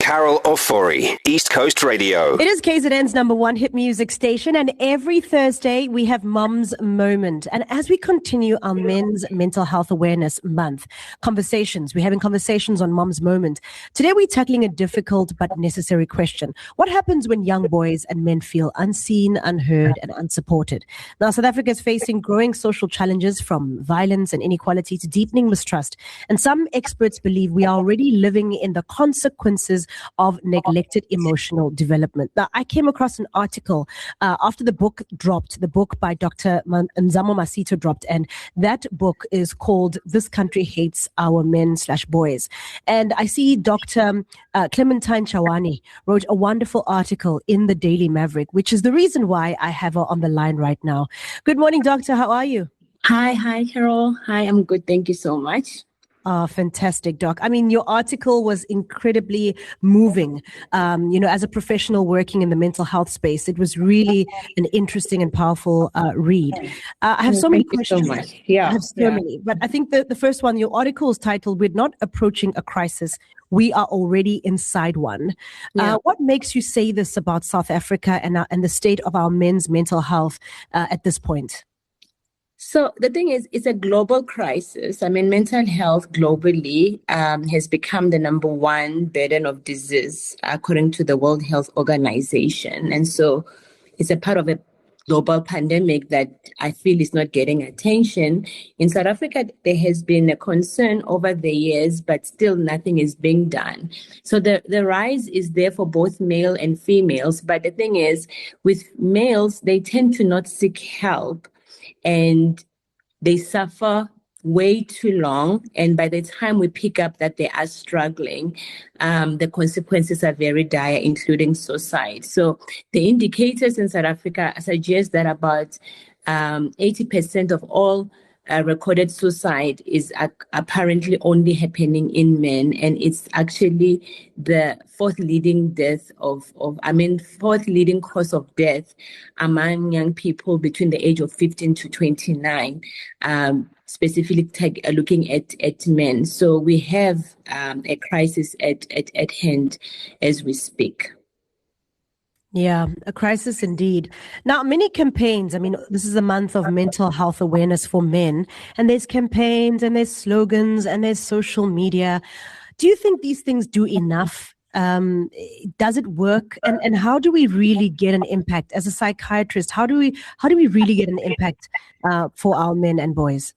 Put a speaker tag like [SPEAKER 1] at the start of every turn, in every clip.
[SPEAKER 1] Carol Ofori, East Coast Radio.
[SPEAKER 2] It is KZN's number one hit music station, and every Thursday we have Mum's Moment. And as we continue our Men's Mental Health Awareness Month we're having conversations on Mum's Moment. Today we're tackling a difficult but necessary question. What happens when young boys and men feel unseen, unheard, and unsupported? Now, South Africa is facing growing social challenges, from violence and inequality to deepening mistrust. And some experts believe we are already living in the consequences of neglected emotional development. Now, I came across an article after the book by Dr Mzamo Masito dropped, and that book is called This Country Hates Our Men/Boys. And I see Dr Clementine Chawane wrote a wonderful article in the Daily Maverick, which is the reason why I have her on the line right now. Good morning, doctor. How are you?
[SPEAKER 3] Hi, Carol. Hi, I'm good. Thank you so much.
[SPEAKER 2] Fantastic, Doc. I mean, your article was incredibly moving. As a professional working in the mental health space, it was really an interesting and powerful read. I have so many questions.
[SPEAKER 3] So much. Yeah.
[SPEAKER 2] I have so many. But I think the first one, your article is titled, "We're not approaching a crisis. We are already inside one." What makes you say this about South Africa and the state of our men's mental health at this point?
[SPEAKER 3] So the thing is, it's a global crisis. I mean, mental health globally has become the number one burden of disease, according to the World Health Organization. And so it's a part of a global pandemic that I feel is not getting attention. In South Africa, there has been a concern over the years, but still nothing is being done. So the rise is there for both male and females. But the thing is, with males, they tend to not seek help, and they suffer way too long. And by the time we pick up that they are struggling, the consequences are very dire, including suicide. So the indicators in South Africa suggest that about 80% of all recorded suicide is apparently only happening in men, and it's actually the fourth leading cause of death among young people between the age of 15 to 29, specifically looking at men. So we have a crisis at hand as we speak.
[SPEAKER 2] Yeah, a crisis indeed. Now, many campaigns, this is a month of mental health awareness for men, and there's campaigns and there's slogans and there's social media. Do you think these things do enough? Does it work? And how do we really get an impact? As a psychiatrist, how do we really get an impact for our men and boys?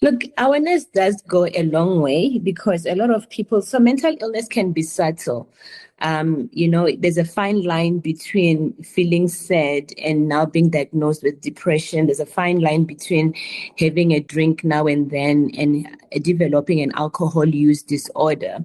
[SPEAKER 3] Look, awareness does go a long way, because a lot of people, so mental illness can be subtle. There's a fine line between feeling sad and now being diagnosed with depression. There's a fine line between having a drink now and then and developing an alcohol use disorder.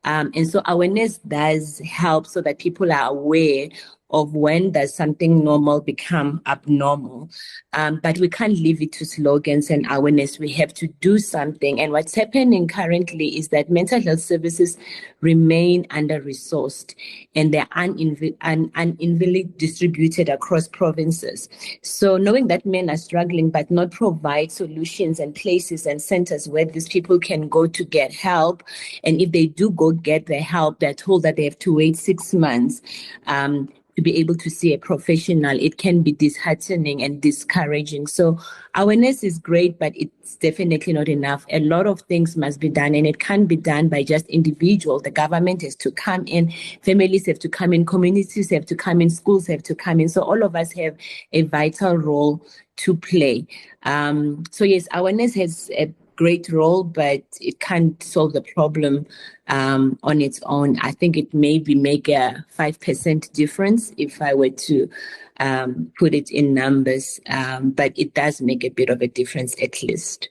[SPEAKER 3] And so awareness does help, so that people are aware of when does something normal become abnormal. But we can't leave it to slogans and awareness. We have to do something. And what's happening currently is that mental health services remain under-resourced, and they're unevenly distributed across provinces. So knowing that men are struggling but not provide solutions and places and centers where these people can go to get help, and if they do go get the help, they're told that they have to wait 6 months to be able to see a professional, it can be disheartening and discouraging. So awareness is great, but it's definitely not enough. A lot of things must be done, and it can't be done by just individuals. The government has to come in, families have to come in, communities have to come in, schools have to come in. So all of us have a vital role to play. So yes, awareness has a great role, but it can't solve the problem on its own. I think it maybe make a 5% difference if I were to put it in numbers, but it does make a bit of a difference at least.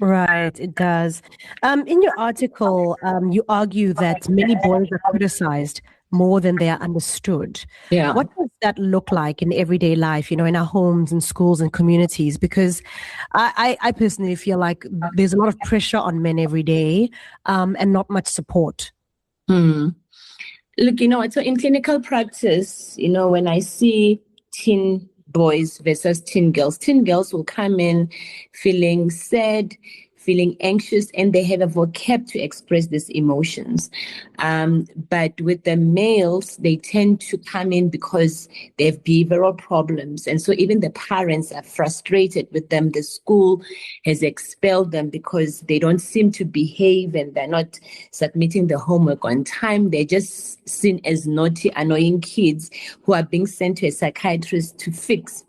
[SPEAKER 2] Right, it does. In your article, you argue that many boys are criticized more than they are understood.
[SPEAKER 3] Yeah.
[SPEAKER 2] What does that look like in everyday life, in our homes and schools and communities? Because I personally feel like there's a lot of pressure on men every day and not much support.
[SPEAKER 3] Look, so in clinical practice, when I see teen boys versus teen girls will come in feeling sad, feeling anxious, and they have a vocab to express these emotions. But with the males, they tend to come in because they have behavioral problems. And so even the parents are frustrated with them. The school has expelled them because they don't seem to behave and they're not submitting the homework on time. They're just seen as naughty, annoying kids who are being sent to a psychiatrist to fix.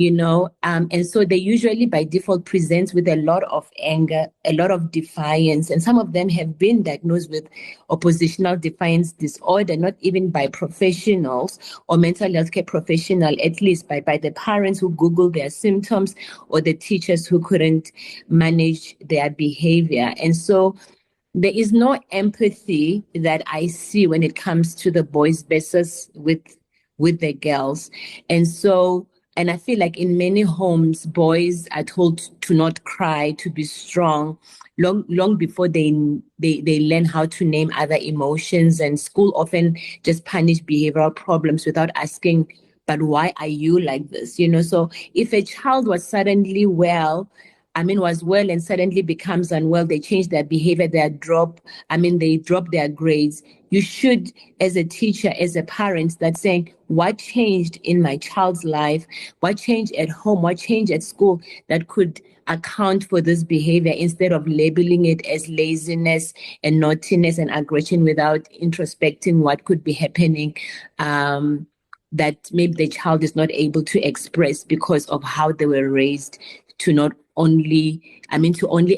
[SPEAKER 3] And so they usually by default present with a lot of anger, a lot of defiance, and some of them have been diagnosed with oppositional defiance disorder, not even by professionals or mental health care professional, at least by the parents who Googled their symptoms or the teachers who couldn't manage their behavior. And so there is no empathy that I see when it comes to the boys versus with the girls. And I feel like in many homes, boys are told to not cry, to be strong, long before they learn how to name other emotions. And school often just punish behavioral problems without asking, but why are you like this? So if a child was suddenly was well and suddenly becomes unwell, they change their behavior, they drop their grades. You should, as a teacher, as a parent, that's saying, what changed in my child's life? What changed at home? What changed at school that could account for this behavior, instead of labeling it as laziness and naughtiness and aggression without introspecting what could be happening that maybe the child is not able to express because of how they were raised to only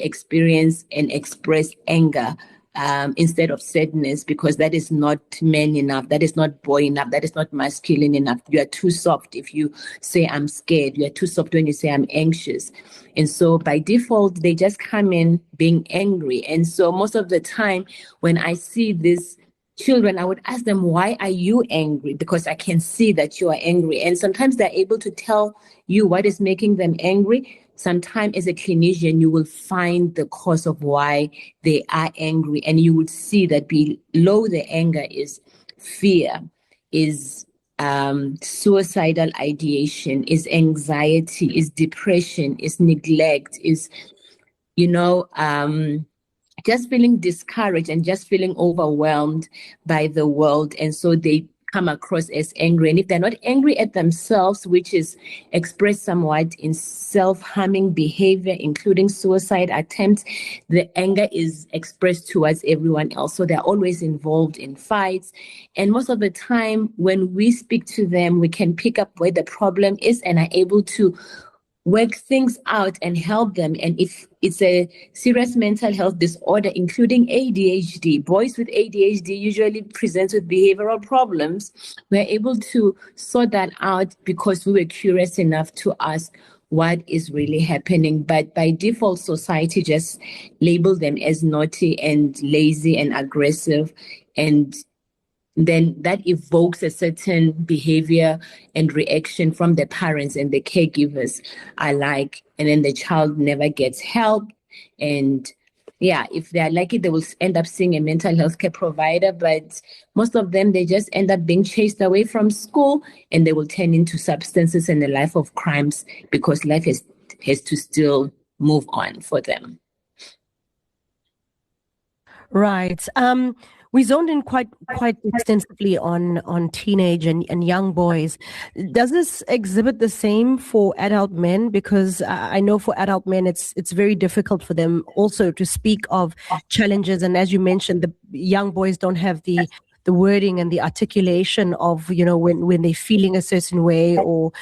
[SPEAKER 3] experience and express anger instead of sadness, because that is not man enough, that is not boy enough, that is not masculine enough. You are too soft if you say I'm scared. You are too soft when you say I'm anxious. And so by default, they just come in being angry. And so most of the time when I see this children, I would ask them, why are you angry? Because I can see that you are angry. And sometimes they're able to tell you what is making them angry. Sometimes as a clinician, you will find the cause of why they are angry. And you would see that below the anger is fear, is suicidal ideation, is anxiety, is depression, is neglect, is, just feeling discouraged and just feeling overwhelmed by the world. And so they come across as angry. And if they're not angry at themselves, which is expressed somewhat in self-harming behavior, including suicide attempts, the anger is expressed towards everyone else. So they're always involved in fights. And most of the time when we speak to them, we can pick up where the problem is and are able to work things out and help them. And if it's a serious mental health disorder, including ADHD, boys with ADHD usually present with behavioral problems. We're able to sort that out because we were curious enough to ask what is really happening. But by default, society just label them as naughty and lazy and aggressive, and then that evokes a certain behavior and reaction from the parents and the caregivers alike. And then the child never gets help. And if they're lucky, they will end up seeing a mental health care provider. But most of them, they just end up being chased away from school, and they will turn into substances and a life of crimes because life has to still move on for them.
[SPEAKER 2] Right. We zoned in quite extensively on teenage and young boys. Does this exhibit the same for adult men? Because I know for adult men, it's very difficult for them also to speak of challenges. And as you mentioned, the young boys don't have the wording and the articulation of, when they're feeling a certain way or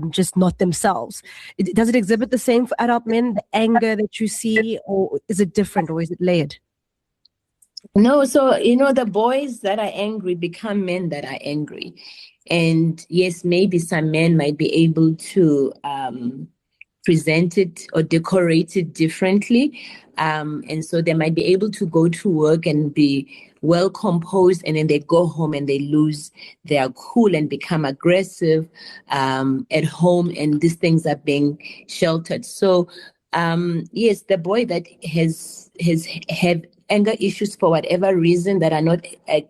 [SPEAKER 2] just not themselves. Does it exhibit the same for adult men, the anger that you see, or is it different, or is it layered?
[SPEAKER 3] No, so, the boys that are angry become men that are angry. And yes, maybe some men might be able to present it or decorate it differently. And so they might be able to go to work and be well composed, and then they go home and they lose their cool and become aggressive at home, and these things are being sheltered. So yes, the boy that has had anger issues for whatever reason that are not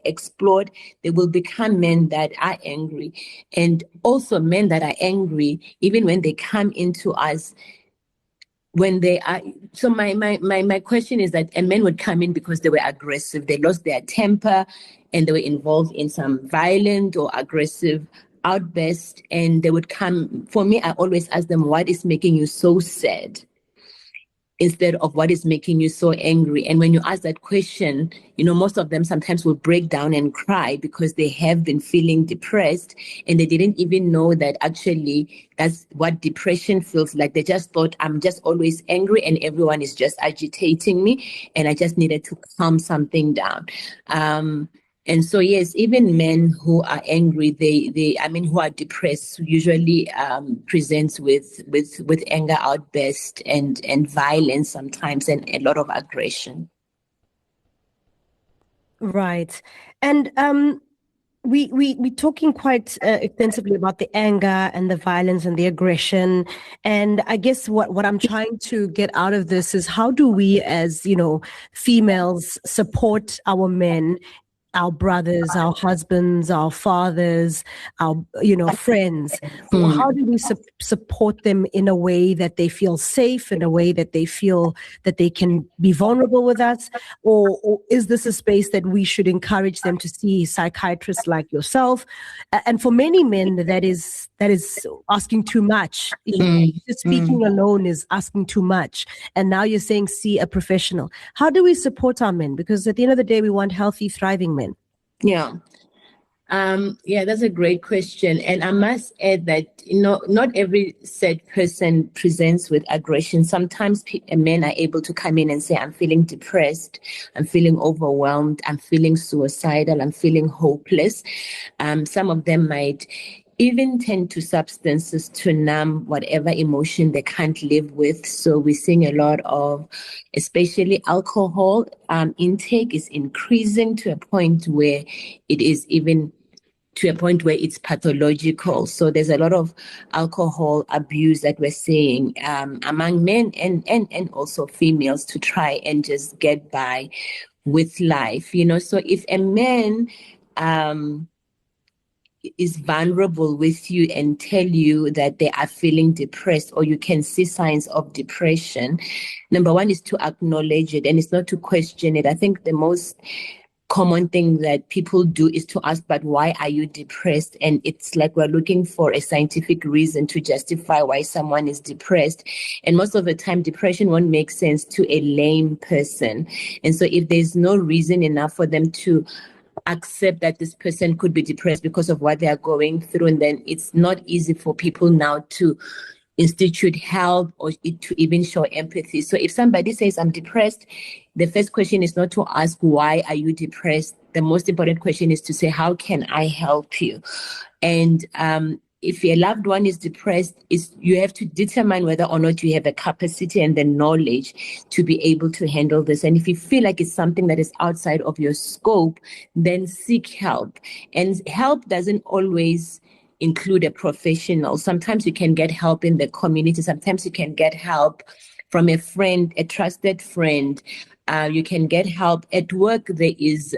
[SPEAKER 3] explored, they will become men that are angry. And also men that are angry, even when they come into us, when they are, so my question is that a man would come in because they were aggressive, they lost their temper, and they were involved in some violent or aggressive outburst, and they would come. For me, I always ask them, what is making you so sad, instead of what is making you so angry. And when you ask that question, most of them sometimes will break down and cry because they have been feeling depressed, and they didn't even know that actually that's what depression feels like. They just thought, I'm just always angry and everyone is just agitating me, and I just needed to calm something down. And so, yes, even men who are angry, who are depressed, usually presents with anger outburst and violence sometimes, and a lot of aggression.
[SPEAKER 2] Right. And we're talking quite extensively about the anger and the violence and the aggression. And I guess what I'm trying to get out of this is, how do we as, females support our men, our brothers, our husbands, our fathers, our, friends? How do we support them in a way that they feel safe, in a way that they feel that they can be vulnerable with us? Or is this a space that we should encourage them to see psychiatrists like yourself? And for many men, that is asking too much. Just speaking alone is asking too much. And now you're saying, see a professional. How do we support our men? Because at the end of the day, we want healthy, thriving men.
[SPEAKER 3] Yeah. That's a great question. And I must add that, not every sad person presents with aggression. Sometimes men are able to come in and say, I'm feeling depressed, I'm feeling overwhelmed, I'm feeling suicidal, I'm feeling hopeless. Some of them might even tend to substances to numb whatever emotion they can't live with. So we're seeing a lot of, especially alcohol intake is increasing to a point where it is even to a point where it's pathological. So there's a lot of alcohol abuse that we're seeing among men and also females, to try and just get by with life. So if a man is vulnerable with you and tell you that they are feeling depressed, or you can see signs of depression, number one is to acknowledge it, and it's not to question it. I think the most common thing that people do is to ask, but why are you depressed? And it's like we're looking for a scientific reason to justify why someone is depressed. And most of the time, depression won't make sense to a lame person. And so if there's no reason enough for them to accept that this person could be depressed because of what they are going through, and then it's not easy for people now to institute help or to even show empathy. So if somebody says, I'm depressed, the first question is not to ask, why are you depressed? The most important question is to say, how can I help you? And if your loved one is depressed, you have to determine whether or not you have the capacity and the knowledge to be able to handle this. And if you feel like it's something that is outside of your scope, then seek help. And help doesn't always include a professional. Sometimes you can get help in the community. Sometimes you can get help from a friend, a trusted friend. You can get help at work. There is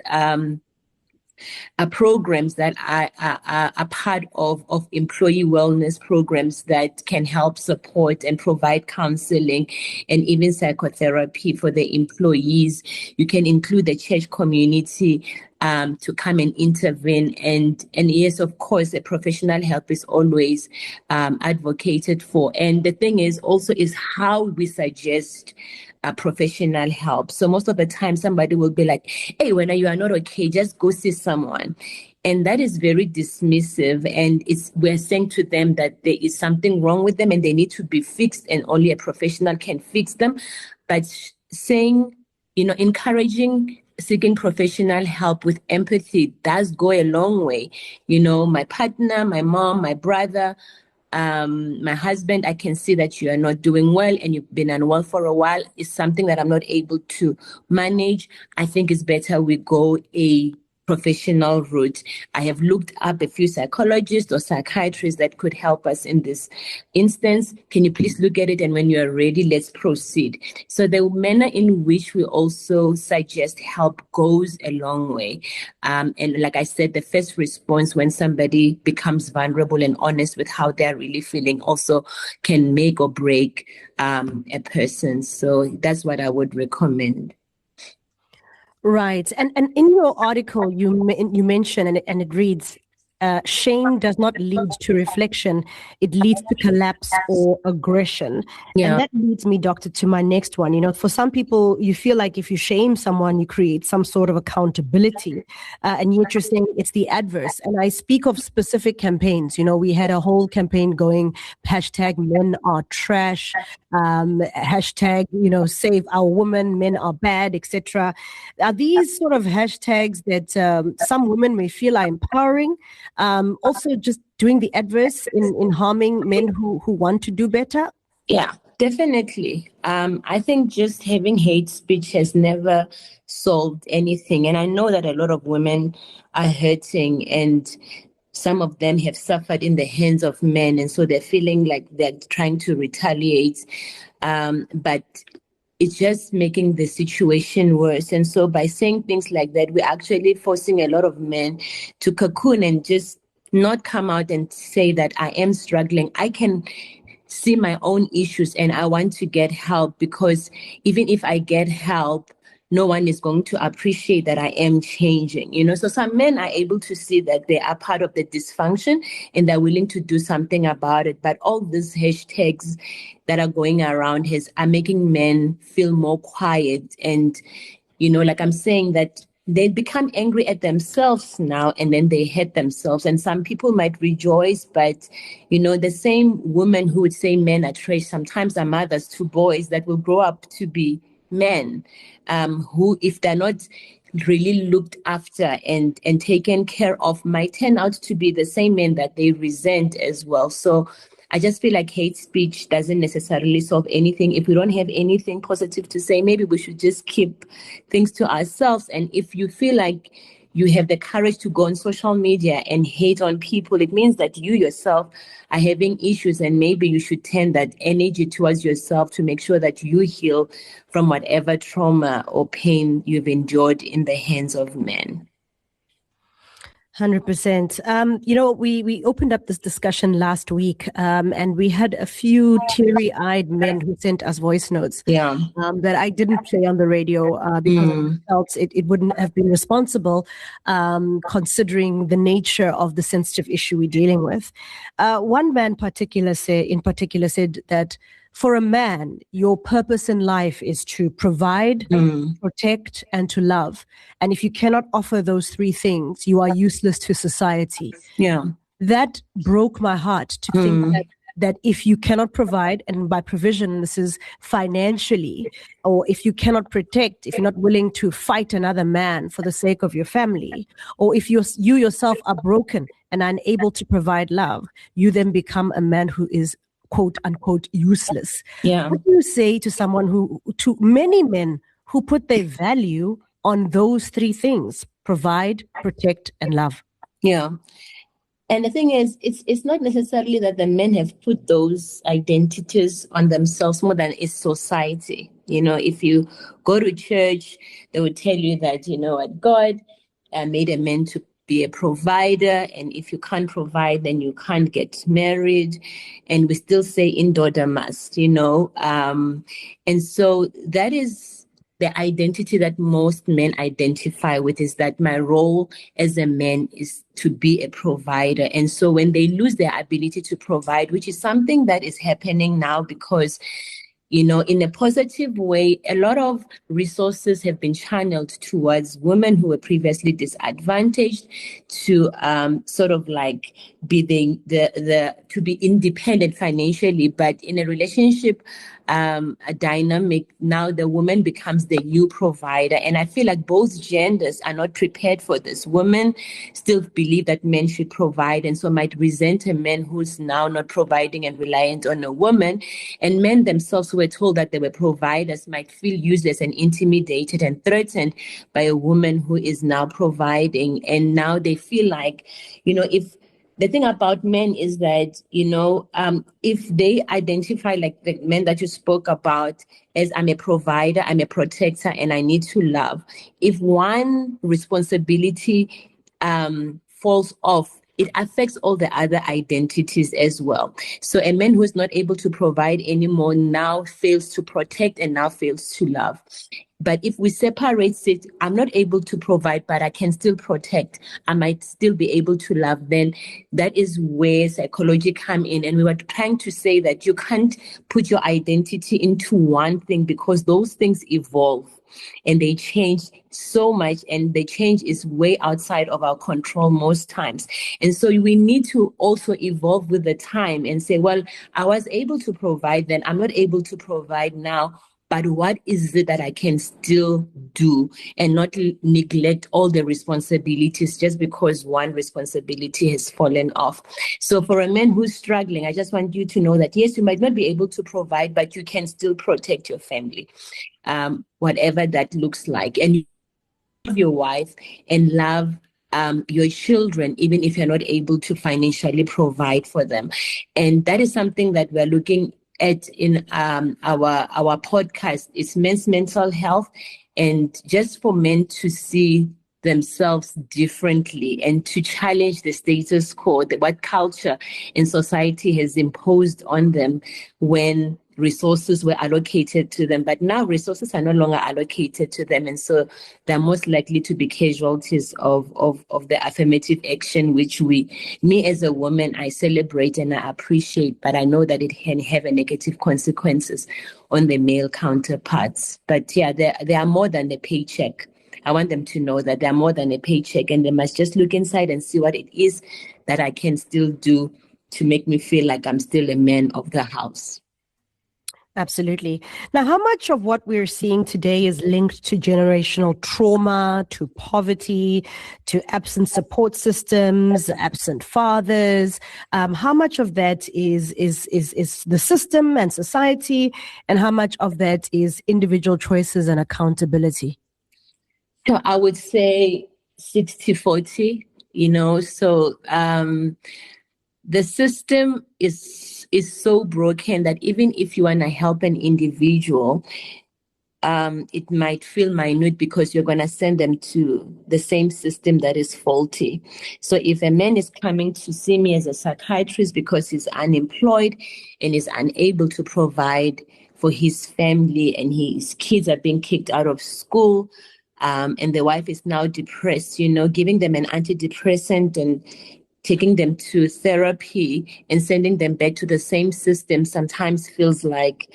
[SPEAKER 3] programs that are part of employee wellness programs that can help support and provide counseling and even psychotherapy for the employees. You can include the church community to come and intervene. And yes, of course, a professional help is always advocated for. And the thing is also is how we suggest professional help. So most of the time somebody will be like, hey, when you are not okay, just go see someone. And that is very dismissive. And we're saying to them that there is something wrong with them and they need to be fixed, and only a professional can fix them. But saying, encouraging seeking professional help with empathy does go a long way. My partner, my mom, my brother, my husband, I can see that you are not doing well and you've been unwell for a while. It's something that I'm not able to manage. I think it's better we go a professional route. I have looked up a few psychologists or psychiatrists that could help us in this instance. Can you please look at it? And when you are ready, let's proceed. So the manner in which we also suggest help goes a long way. And like I said, the first response when somebody becomes vulnerable and honest with how they're really feeling also can make or break a person. So that's what I would recommend.
[SPEAKER 2] Right. And in your article, you mention, and it reads, shame does not lead to reflection. It leads to collapse or aggression.
[SPEAKER 3] Yeah.
[SPEAKER 2] And that leads me, doctor, to my next one. You know, for some people, you feel like if you shame someone, you create some sort of accountability. And yet you're saying it's the adverse. And I speak of specific campaigns. You know, we had a whole campaign going, hashtag men are trash, hashtag, you know, save our women, men are bad, etc. Are these sort of hashtags that some women may feel are empowering? Also just doing the adverse in harming men who want to do better?
[SPEAKER 3] Yeah, definitely. I think just having hate speech has never solved anything. And I know that a lot of women are hurting, and some of them have suffered in the hands of men. And so they're feeling like they're trying to retaliate. But it's just making the situation worse. And so by saying things like that, we're actually forcing a lot of men to cocoon and just not come out and say that I am struggling. I can see my own issues and I want to get help, because even if I get help, no one is going to appreciate that I am changing, you know. So some men are able to see that they are part of the dysfunction and they're willing to do something about it. But all these hashtags that are going around are making men feel more quiet. And, you know, like I'm saying, that they become angry at themselves now, and then they hate themselves. And some people might rejoice, but, you know, the same women who would say men are trash sometimes are mothers to boys that will grow up to be men, who, if they're not really looked after and taken care of, might turn out to be the same men that they resent as well. So I just feel like hate speech doesn't necessarily solve anything. If we don't have anything positive to say, maybe we should just keep things to ourselves. And if you feel like you have the courage to go on social media and hate on people, it means that you yourself are having issues, and maybe you should turn that energy towards yourself to make sure that you heal from whatever trauma or pain you've endured in the hands of men.
[SPEAKER 2] 100%. You know, we opened up this discussion last week, and we had a few teary-eyed men who sent us voice notes that I didn't play on the radio because I felt it wouldn't have been responsible, considering the nature of the sensitive issue we're dealing with. One man in particular said that for a man, your purpose in life is to provide, protect, and to love. And if you cannot offer those three things, you are useless to society.
[SPEAKER 3] Yeah.
[SPEAKER 2] That broke my heart to think that if you cannot provide, and by provision, this is financially, or if you cannot protect, if you're not willing to fight another man for the sake of your family, or if you yourself are broken and unable to provide love, you then become a man who is quote unquote useless.
[SPEAKER 3] Yeah.
[SPEAKER 2] What do you say to someone to many men who put their value on those three things: provide, protect, and love?
[SPEAKER 3] Yeah. And the thing is, it's not necessarily that the men have put those identities on themselves more than it's society. You know, if you go to church, they would tell you that, you know what, God made a man to be a provider, and if you can't provide, then you can't get married. And we still say in daughter must, you know. And so that is the identity that most men identify with, is that my role as a man is to be a provider. And so when they lose their ability to provide, which is something that is happening now, because, you know, in a positive way, a lot of resources have been channeled towards women who were previously disadvantaged to sort of like be to be independent financially. But in a relationship, a dynamic. Now the woman becomes the new provider. And I feel like both genders are not prepared for this. Women still believe that men should provide, and so might resent a man who's now not providing and reliant on a woman. And men themselves who were told that they were providers might feel useless and intimidated and threatened by a woman who is now providing. And now they feel like, if the thing about men is that, if they identify like the men that you spoke about as I'm a provider, I'm a protector, and I need to love, if one responsibility falls off, it affects all the other identities as well. So a man who is not able to provide anymore now fails to protect and now fails to love. But if we separate it, I'm not able to provide, but I can still protect. I might still be able to love. Then that is where psychology come in. And we were trying to say that you can't put your identity into one thing because those things evolve and they change so much, and the change is way outside of our control most times. And so we need to also evolve with the time and say, well, I was able to provide then, I'm not able to provide now. But what is it that I can still do and not neglect all the responsibilities just because one responsibility has fallen off? So for a man who's struggling, I just want you to know that, yes, you might not be able to provide, but you can still protect your family, whatever that looks like. And you love your wife and love your children, even if you're not able to financially provide for them. And that is something that we're looking at in our podcast. Is men's mental health, and just for men to see themselves differently and to challenge the status quo, what culture and society has imposed on them when resources were allocated to them. But now resources are no longer allocated to them, and so they're most likely to be casualties of the affirmative action, which me as a woman, I celebrate and I appreciate, but I know that it can have a negative consequences on the male counterparts. But yeah, they are more than a paycheck. I want them to know that they're more than a paycheck, and they must just look inside and see what it is that I can still do to make me feel like I'm still a man of the house.
[SPEAKER 2] Absolutely. Now, how much of what we're seeing today is linked to generational trauma, to poverty, to absent support systems, absent fathers? How much of that is the system and society, and how much of that is individual choices and accountability?
[SPEAKER 3] So I would say 60-40, so the system is so broken that even if you want to help an individual, it might feel minute because you're going to send them to the same system that is faulty. So if a man is coming to see me as a psychiatrist because he's unemployed and is unable to provide for his family, and his kids are being kicked out of school, and the wife is now depressed, giving them an antidepressant and taking them to therapy and sending them back to the same system sometimes feels like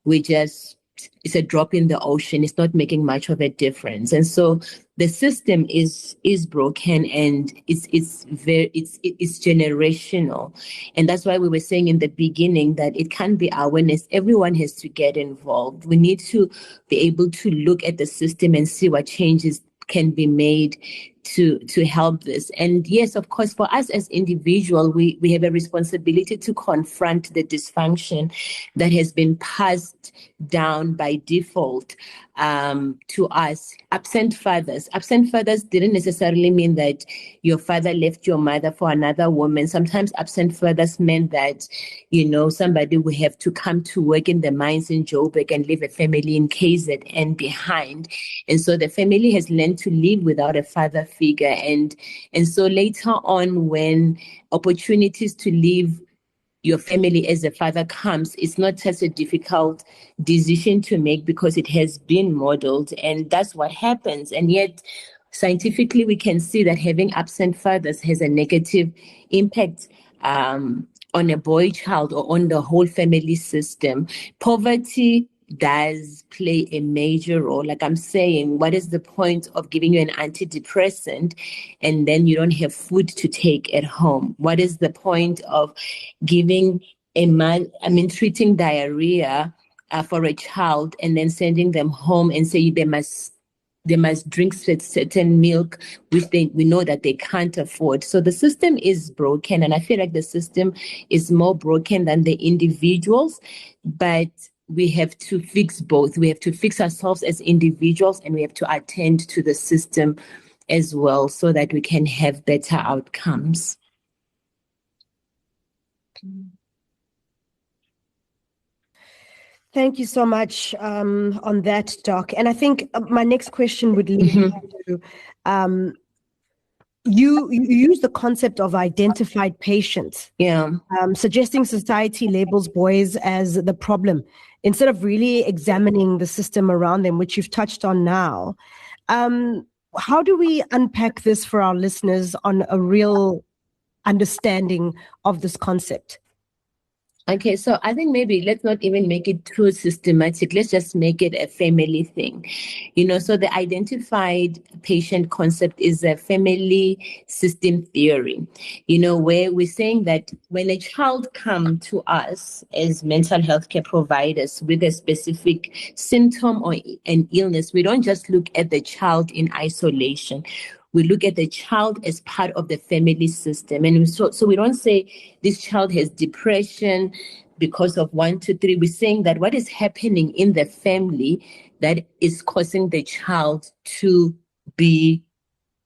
[SPEAKER 3] it's a drop in the ocean. It's not making much of a difference. And so the system is broken, and it's generational. And that's why we were saying in the beginning that it can't be awareness. Everyone has to get involved. We need to be able to look at the system and see what changes can be made to help this. And yes, of course, for us as individuals, we have a responsibility to confront the dysfunction that has been passed down by default to us. Absent fathers didn't necessarily mean that your father left your mother for another woman. Sometimes absent fathers meant that, somebody will have to come to work in the mines in Joburg and leave a family in KZN behind. And so the family has learned to live without a father figure. And so later on, when opportunities to leave your family as a father comes, it's not such a difficult decision to make because it has been modeled, and that's what happens. And yet, scientifically, we can see that having absent fathers has a negative impact on a boy child or on the whole family system. Poverty does play a major role. Like I'm saying, what is the point of giving you an antidepressant and then you don't have food to take at home? What is the point of giving a man, treating diarrhea for a child and then sending them home and say they must drink certain milk, which we know that they can't afford. So the system is broken, and I feel like the system is more broken than the individuals, but we have to fix both. We have to fix ourselves as individuals, and we have to attend to the system as well so that we can have better outcomes.
[SPEAKER 2] Thank you so much on that, Doc. And I think my next question would lead to you use the concept of identified patients, suggesting society labels boys as the problem instead of really examining the system around them, which you've touched on now. How do we unpack this for our listeners on a real understanding of this concept?
[SPEAKER 3] Okay, so I think maybe let's not even make it too systematic. Let's just make it a family thing. So the identified patient concept is a family system theory, where we're saying that when a child comes to us as mental health care providers with a specific symptom or an illness, we don't just look at the child in isolation. We look at the child as part of the family system. And so we don't say this child has depression because of 1, 2, 3. We're saying that what is happening in the family that is causing the child to be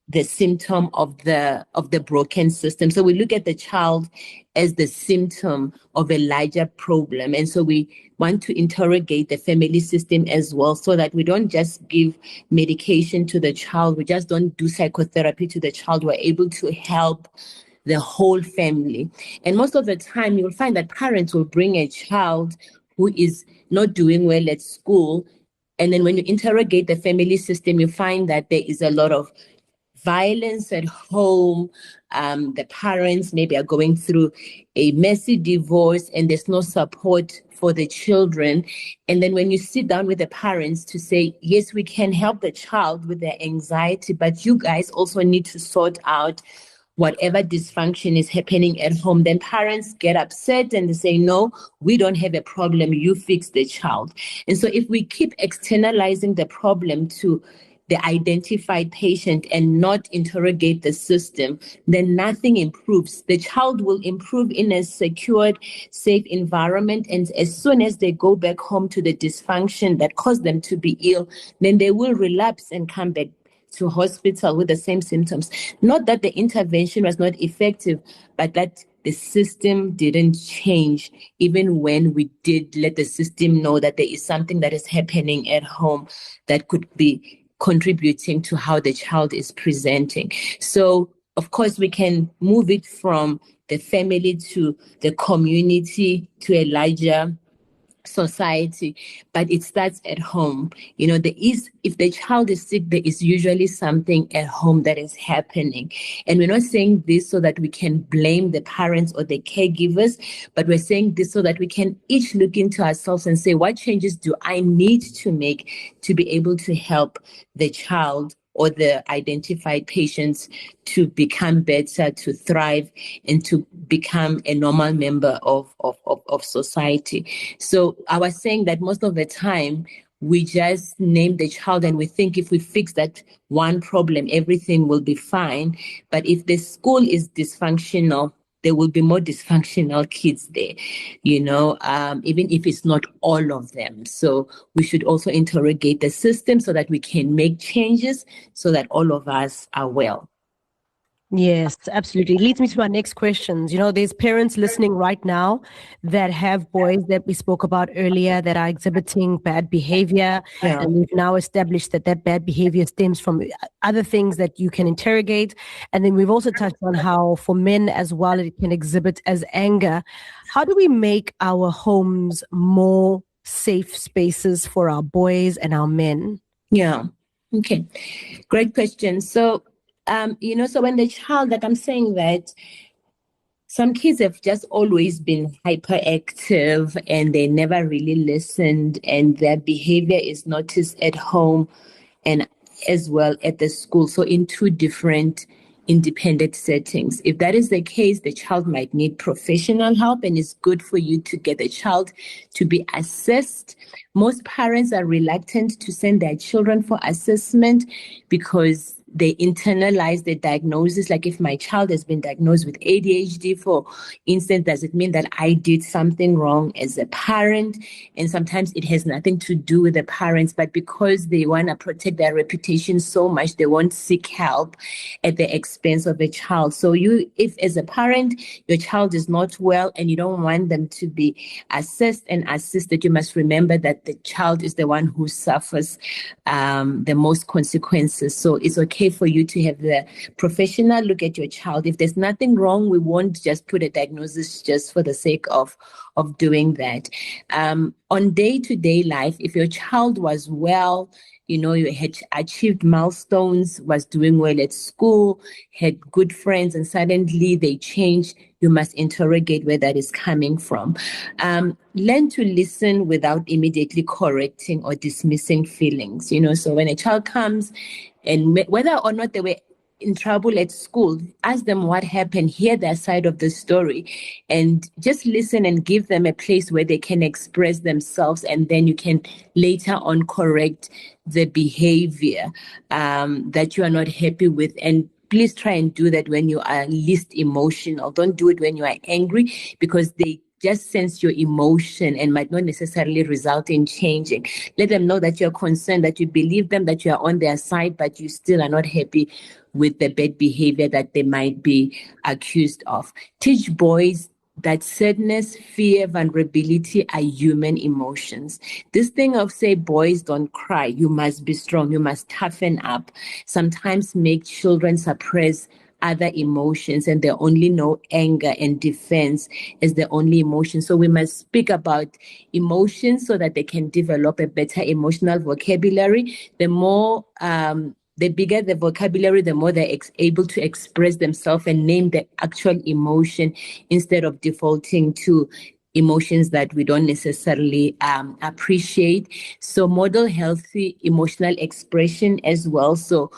[SPEAKER 3] the symptom of the broken system. So we look at the child as the symptom of a larger problem. And so we want to interrogate the family system as well, so that we don't just give medication to the child. We just don't do psychotherapy to the child. We're able to help the whole family. And most of the time, you'll find that parents will bring a child who is not doing well at school. And then when you interrogate the family system, you find that there is a lot of violence at home. The parents maybe are going through a messy divorce and there's no support for the children. And then when you sit down with the parents to say, yes, we can help the child with their anxiety, but you guys also need to sort out whatever dysfunction is happening at home, then parents get upset and they say, no, we don't have a problem, you fix the child. And so if we keep externalizing the problem to the identified patient and not interrogate the system, then nothing improves. The child will improve in a secured, safe environment. And as soon as they go back home to the dysfunction that caused them to be ill, then they will relapse and come back to hospital with the same symptoms. Not that the intervention was not effective, but that the system didn't change, even when we did let the system know that there is something that is happening at home that could be contributing to how the child is presenting. So, of course, we can move it from the family to the community to a larger society, but it starts at home. If the child is sick, there is usually something at home that is happening. And we're not saying this so that we can blame the parents or the caregivers, but we're saying this so that we can each look into ourselves and say, what changes do I need to make to be able to help the child or the identified patients to become better, to thrive, and to become a normal member of society. So I was saying that most of the time, we just name the child and we think if we fix that one problem, everything will be fine. But if the school is dysfunctional, there will be more dysfunctional kids there, even if it's not all of them. So we should also interrogate the system so that we can make changes so that all of us are well.
[SPEAKER 2] Yes, absolutely. It leads me to my next questions. There's parents listening right now that have boys that we spoke about earlier that are exhibiting bad behavior.
[SPEAKER 3] Yeah.
[SPEAKER 2] And we've now established that bad behavior stems from other things that you can interrogate. And then we've also touched on how for men as well, it can exhibit as anger. How do we make our homes more safe spaces for our boys and our men?
[SPEAKER 3] Yeah. Okay. Great question. So, so when the child, like I'm saying that some kids have just always been hyperactive and they never really listened, and their behavior is noticed at home and as well at the school. So in two different independent settings. If that is the case, the child might need professional help, and it's good for you to get the child to be assessed. Most parents are reluctant to send their children for assessment because they internalize the diagnosis. Like, if my child has been diagnosed with ADHD, for instance, does it mean that I did something wrong as a parent? And sometimes it has nothing to do with the parents, but because they want to protect their reputation so much, they won't seek help at the expense of a child. So if as a parent, your child is not well and you don't want them to be assessed and assisted, you must remember that the child is the one who suffers the most consequences. So it's okay for you to have the professional look at your child. If there's nothing wrong, we won't just put a diagnosis just for the sake of doing that. On day-to-day life, if your child was well, you had achieved milestones, was doing well at school, had good friends, and suddenly they changed, you must interrogate where that is coming from. Learn to listen without immediately correcting or dismissing feelings. So when a child comes, and whether or not they were in trouble at school, ask them what happened, hear their side of the story, and just listen and give them a place where they can express themselves, and then you can later on correct the behavior that you are not happy with. And please try and do that when you are least emotional. Don't do it when you are angry, because they just sense your emotion and might not necessarily result in changing. Let them know that you're concerned, that you believe them, that you are on their side, but you still are not happy with the bad behavior that they might be accused of. Teach boys that sadness, fear, vulnerability are human emotions. This thing of say boys don't cry, you must be strong, you must toughen up, sometimes make children suppress other emotions, and they only know anger and defense as the only emotion. So we must speak about emotions so that they can develop a better emotional vocabulary. The bigger the vocabulary, the more they're able to express themselves and name the actual emotion instead of defaulting to emotions that we don't necessarily appreciate. So model healthy emotional expression as well. So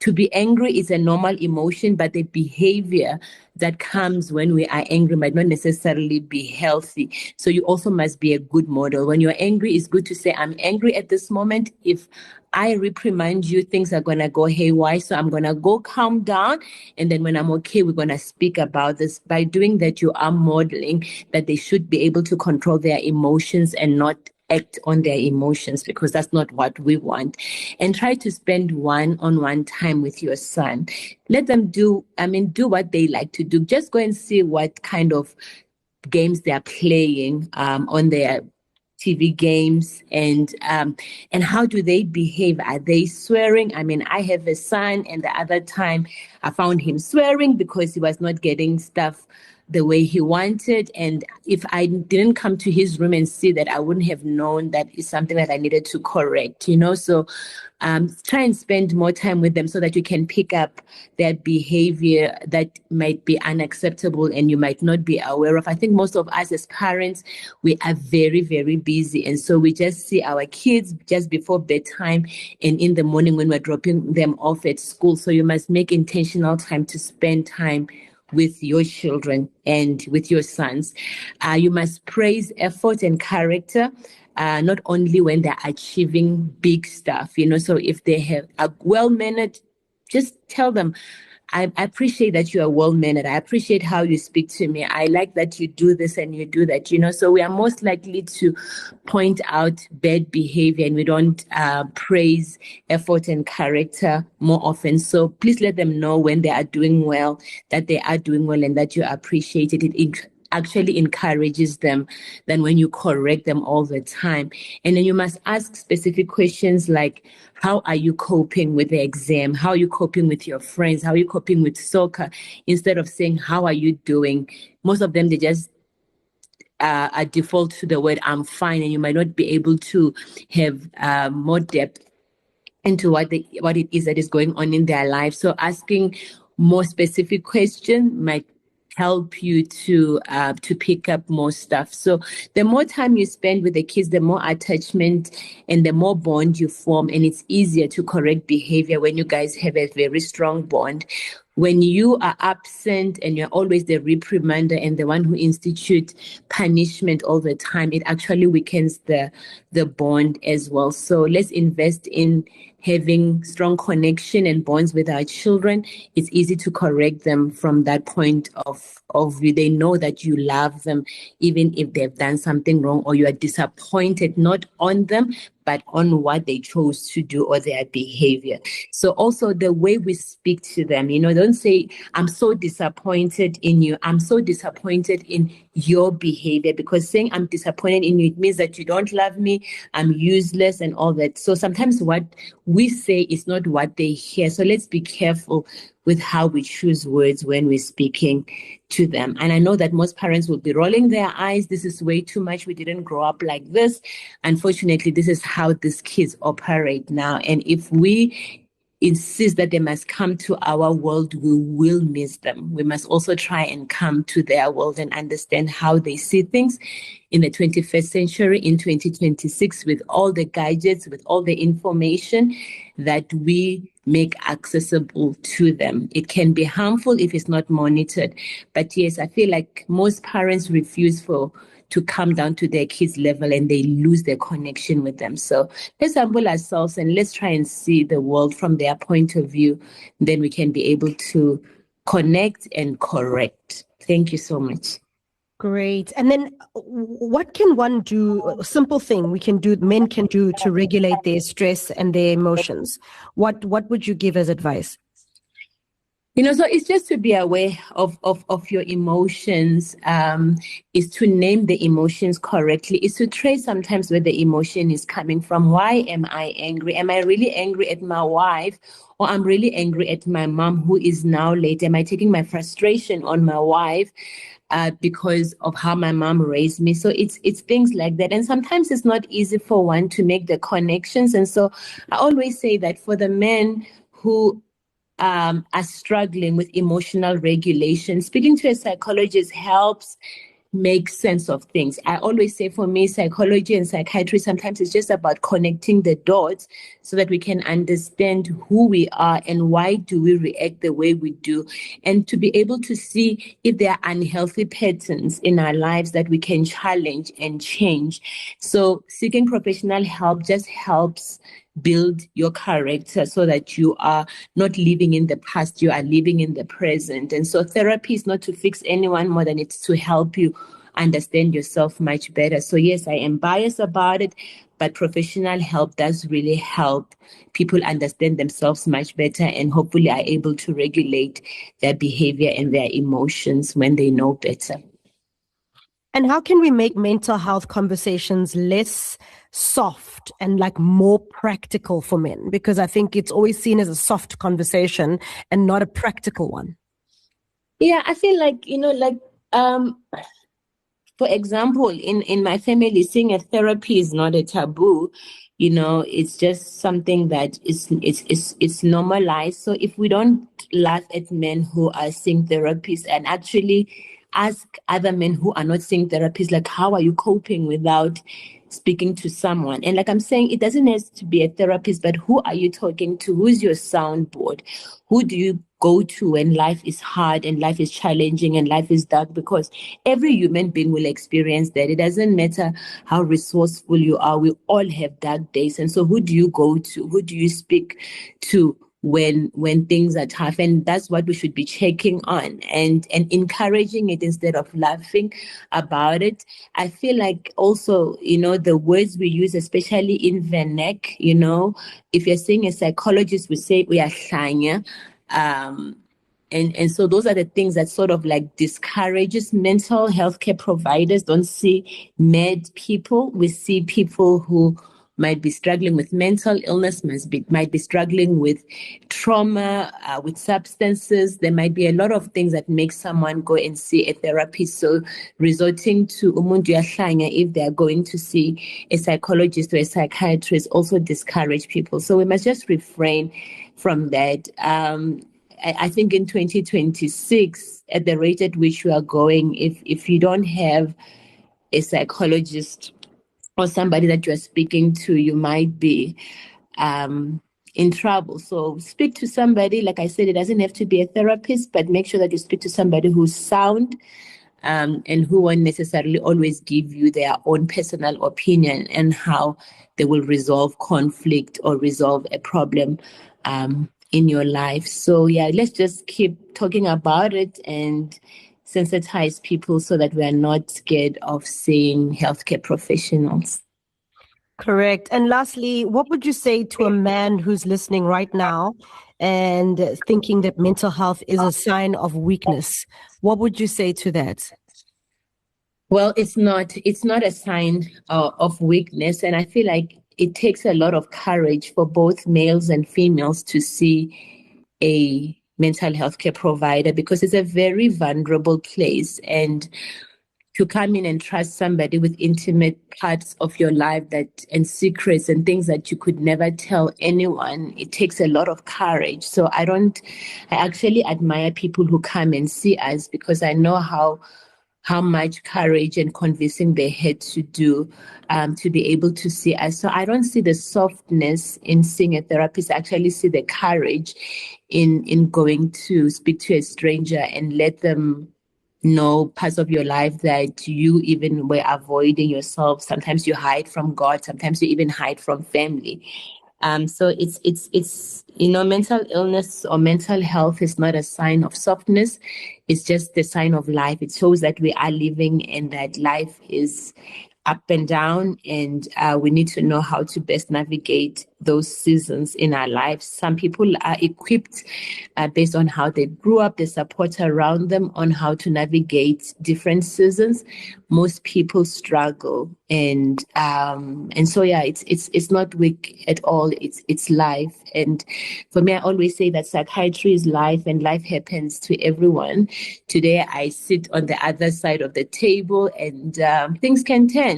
[SPEAKER 3] to be angry is a normal emotion, but the behavior that comes when we are angry might not necessarily be healthy. So you also must be a good model. When you're angry, it's good to say, I'm angry at this moment. If I reprimand you, things are going to go haywire. So I'm going to go calm down. And then when I'm okay, we're going to speak about this. By doing that, you are modeling that they should be able to control their emotions and not act on their emotions, because that's not what we want. And try to spend one-on-one time with your son. Let them do what they like to do. Just go and see what kind of games they're playing on their TV games, and how do they behave? Are they swearing? I have a son, and the other time I found him swearing because he was not getting stuff the way he wanted. And if I didn't come to his room and see that, I wouldn't have known that is something that I needed to correct, So try and spend more time with them so that you can pick up their behavior that might be unacceptable and you might not be aware of. I think most of us as parents, we are very, very busy. And so we just see our kids just before bedtime and in the morning when we're dropping them off at school. So you must make intentional time to spend time with your children and with your sons. You must praise effort and character, not only when they're achieving big stuff, So if they are well-mannered, just tell them, I appreciate that you are well-mannered. I appreciate how you speak to me. I like that you do this and you do that, So we are most likely to point out bad behavior, and we don't praise effort and character more often. So please let them know when they are doing well, that they are doing well, and that you appreciate it. It actually encourages them than when you correct them all the time. And then you must ask specific questions like, how are you coping with the exam? How are you coping with your friends? How are you coping with soccer? Instead of saying, how are you doing? Most of them, they just default to the word, I'm fine. And you might not be able to have more depth into what it is that is going on in their life. So asking more specific questions might help you to pick up more stuff. So the more time you spend with the kids, the more attachment and the more bond you form, and it's easier to correct behavior when you guys have a very strong bond. when you are absent and you're always the reprimander and the one who institutes punishment all the time, it actually weakens the bond as well. So let's invest in having strong connection and bonds with our children. It's easy to correct them from that point of view. They know that you love them, even if they've done something wrong or you are disappointed, not on them, but on what they chose to do or their behavior. So also the way we speak to them, don't say, I'm so disappointed in you. I'm so disappointed in your behavior, because saying I'm disappointed in you, it means that you don't love me, I'm useless and all that. So sometimes what we say is not what they hear. So let's be careful with how we choose words when we're speaking to them. And I know that most parents will be rolling their eyes. This is way too much. We didn't grow up like this. Unfortunately, this is how these kids operate now. And if we insist that they must come to our world, we will miss them. We must also try and come to their world and understand how they see things in the 21st century, in 2026, with all the gadgets, with all the information that we make accessible to them. It can be harmful if it's not monitored. But yes, I feel like most parents refuse to come down to their kids' level and they lose their connection with them. So let's humble ourselves and let's try and see the world from their point of view. Then we can be able to connect and correct. Thank you so much.
[SPEAKER 2] Great. And then what can one do, a simple thing men can do to regulate their stress and their emotions? What would you give as advice?
[SPEAKER 3] So it's just to be aware of your emotions, is to name the emotions correctly, is to trace sometimes where the emotion is coming from. Why am I angry? Am I really angry at my wife? Or I'm really angry at my mom who is now late? Am I taking my frustration on my wife because of how my mom raised me? So it's things like that. And sometimes it's not easy for one to make the connections. And so I always say that for the men who are struggling with emotional regulation, speaking to a psychologist helps make sense of things. I always say, for me, psychology and psychiatry, sometimes it's just about connecting the dots so that we can understand who we are and why do we react the way we do, and to be able to see if there are unhealthy patterns in our lives that we can challenge and change. So seeking professional help just helps build your character so that you are not living in the past, you are living in the present. And so therapy is not to fix anyone more than it's to help you understand yourself much better. So yes, I am biased about it, but professional help does really help people understand themselves much better and hopefully are able to regulate their behavior and their emotions when they know better.
[SPEAKER 2] And how can we make mental health conversations less soft and more practical for men? Because I think it's always seen as a soft conversation and not a practical one.
[SPEAKER 3] Yeah, I feel like, for example, in my family, seeing a therapy is not a taboo. It's just something that it's normalized. So if we don't laugh at men who are seeing therapists and actually ask other men who are not seeing therapists, how are you coping without speaking to someone? And I'm saying, it doesn't have to be a therapist, but who are you talking to? Who's your soundboard? Who do you go to when life is hard and life is challenging and life is dark? Because every human being will experience that. It doesn't matter how resourceful you are. We all have dark days. And so who do you go to? Who do you speak to when things are tough? And that's what we should be checking on and encouraging it instead of laughing about it. I feel like also, the words we use, especially in vernac, if you're seeing a psychologist, we say we are shanya. And so those are the things that sort of discourages mental health care providers. Don't see mad people. We see people who might be struggling with mental illness, might be struggling with trauma, with substances. There might be a lot of things that make someone go and see a therapist. So resorting to umuntu yahlanya if they are going to see a psychologist or a psychiatrist also discourage people. So we must just refrain from that. I think in 2026, at the rate at which we are going, if you don't have a psychologist or somebody that you are speaking to, you might be in trouble. So speak to somebody. Like I said, it doesn't have to be a therapist, but make sure that you speak to somebody who's sound, and who won't necessarily always give you their own personal opinion and how they will resolve conflict or resolve a problem in your life. So yeah, let's just keep talking about it and sensitize people so that we are not scared of seeing healthcare professionals.
[SPEAKER 2] Correct. And lastly, what would you say to a man who's listening right now and thinking that mental health is a sign of weakness? What would you say to that?
[SPEAKER 3] Well, it's not a sign of weakness. And I feel like it takes a lot of courage for both males and females to see a mental health care provider, because it's a very vulnerable place. And to come in and trust somebody with intimate parts of your life and secrets and things that you could never tell anyone, it takes a lot of courage. So I actually admire people who come and see us, because I know how much courage and convincing they had to do to be able to see us. So I don't see the softness in seeing a therapist. I actually see the courage in going to speak to a stranger and let them know parts of your life that you even were avoiding yourself. Sometimes you hide from God. Sometimes you even hide from family. So it's mental illness or mental health is not a sign of softness. It's just the sign of life. It shows that we are living and that life is up and down, and we need to know how to best navigate those seasons in our lives. Some people are equipped based on how they grew up, the support around them on how to navigate different seasons. Most people struggle, and so yeah, it's not weak at all. It's life. And for me, I always say that psychiatry is life, and life happens to everyone. Today, I sit on the other side of the table, and things can turn.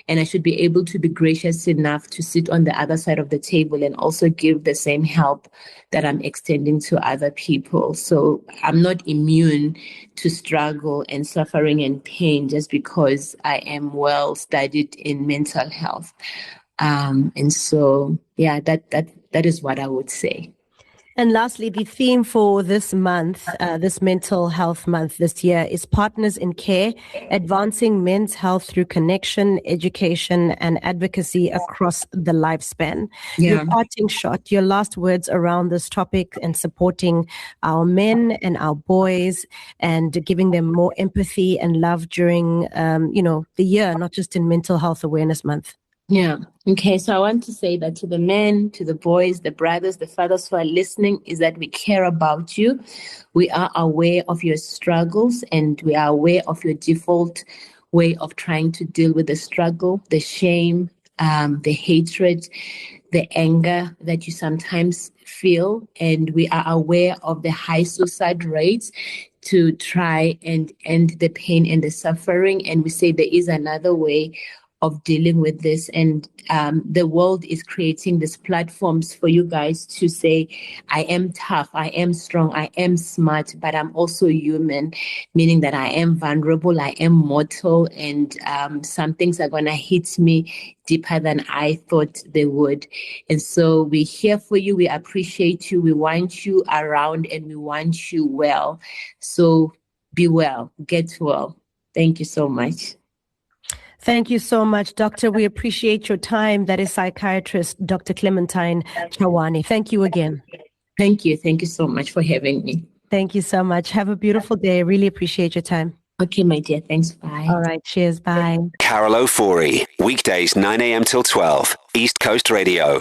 [SPEAKER 3] And I should be able to be gracious enough to sit on the other side of the table and also give the same help that I'm extending to other people. So I'm not immune to struggle and suffering and pain just because I am well studied in mental health. And so, yeah, that is what I would say.
[SPEAKER 2] And lastly, the theme for this month, this mental health month this year, is Partners in Care, advancing men's health through connection, education, and advocacy across the lifespan.
[SPEAKER 3] Yeah.
[SPEAKER 2] Your parting shot, your last words around this topic and supporting our men and our boys and giving them more empathy and love during, the year, not just in Mental Health Awareness Month.
[SPEAKER 3] Yeah. Okay. So I want to say that to the men, to the boys, the brothers, the fathers who are listening, is that we care about you. We are aware of your struggles, and we are aware of your default way of trying to deal with the struggle, the shame, the hatred, the anger that you sometimes feel. And we are aware of the high suicide rates to try and end the pain and the suffering. And we say there is another way of dealing with this, and the world is creating these platforms for you guys to say, I am tough, I am strong, I am smart, but I'm also human, meaning that I am vulnerable, I am mortal, and some things are going to hit me deeper than I thought they would. And so we're here for you, we appreciate you, we want you around, and we want you well. So be well, get well. Thank you so much.
[SPEAKER 2] Thank you so much, Doctor. We appreciate your time. That is psychiatrist Dr. Clementine Chawane. Thank you again.
[SPEAKER 3] Thank you. Thank you so much for having me.
[SPEAKER 2] Thank you so much. Have a beautiful day. Really appreciate your time.
[SPEAKER 3] Okay, my dear. Thanks. Bye.
[SPEAKER 2] All right. Cheers. Bye.
[SPEAKER 1] Carol Ofori, weekdays 9 a.m. till 12, East Coast Radio.